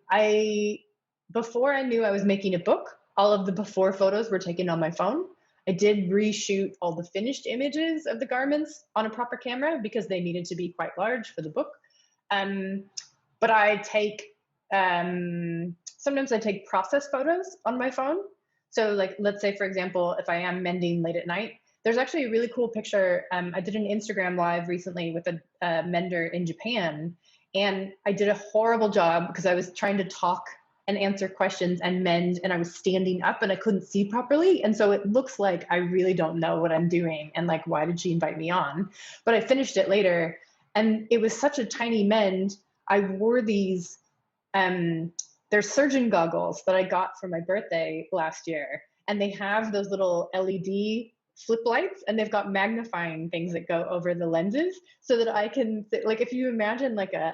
I knew I was making a book, all of the before photos were taken on my phone. I did reshoot all the finished images of the garments on a proper camera because they needed to be quite large for the book. But I take, sometimes I take process photos on my phone. So like, let's say for example, if I am mending late at night, there's actually a really cool picture. I did an Instagram live recently with a mender in Japan, and I did a horrible job because I was trying to talk and answer questions and mend, and I was standing up and I couldn't see properly. And so it looks like I really don't know what I'm doing. And like, why did she invite me on? But I finished it later. And it was such a tiny mend. I wore these, they're surgeon goggles that I got for my birthday last year. And they have those little LED flip lights, and they've got magnifying things that go over the lenses so that I can, like if you imagine like a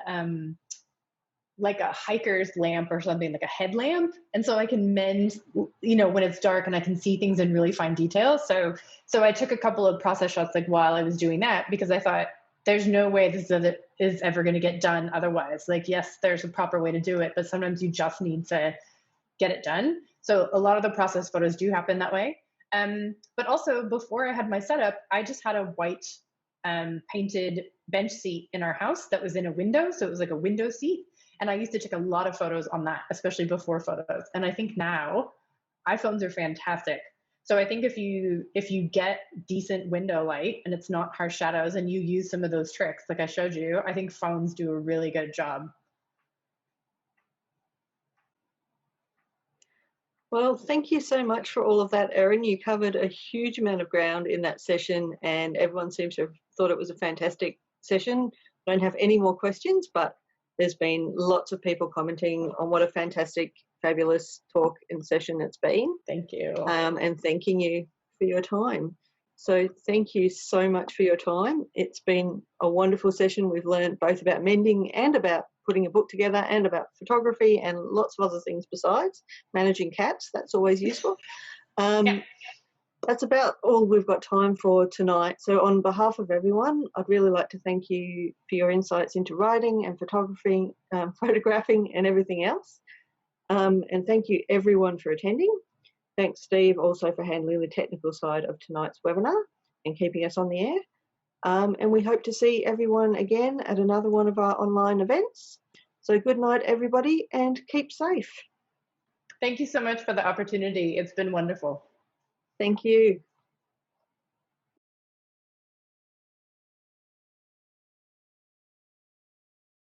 hiker's lamp or something, like a headlamp. And so I can mend, when it's dark and I can see things in really fine detail. So I took a couple of process shots like while I was doing that, because I thought, there's no way this is ever going to get done otherwise. Like, yes, there's a proper way to do it, but sometimes you just need to get it done. So a lot of the process photos do happen that way. But also before I had my setup, I just had a white painted bench seat in our house that was in a window. So it was like a window seat. And I used to take a lot of photos on that, especially before photos. And I think now iPhones are fantastic. So I think if you get decent window light and it's not harsh shadows and you use some of those tricks like I showed you, I think phones do a really good job. Well, thank you so much for all of that, Erin. You covered a huge amount of ground in that session, and everyone seems to have thought it was a fantastic session. I don't have any more questions, but there's been lots of people commenting on what a fantastic, fabulous talk and session it's been. Thank you. And thanking you for your time. So thank you so much for your time. It's been a wonderful session. We've learned both about mending and about putting a book together and about photography and lots of other things besides. Managing cats, that's always useful. Yeah. That's about all we've got time for tonight. So on behalf of everyone, I'd really like to thank you for your insights into writing and photography, photographing and everything else. And thank you everyone for attending. Thanks, Steve, also for handling the technical side of tonight's webinar. and keeping us on the air. And we hope to see everyone again at another one of our online events. So good night, everybody, and keep safe. Thank you so much for the opportunity. It's been wonderful. Thank you.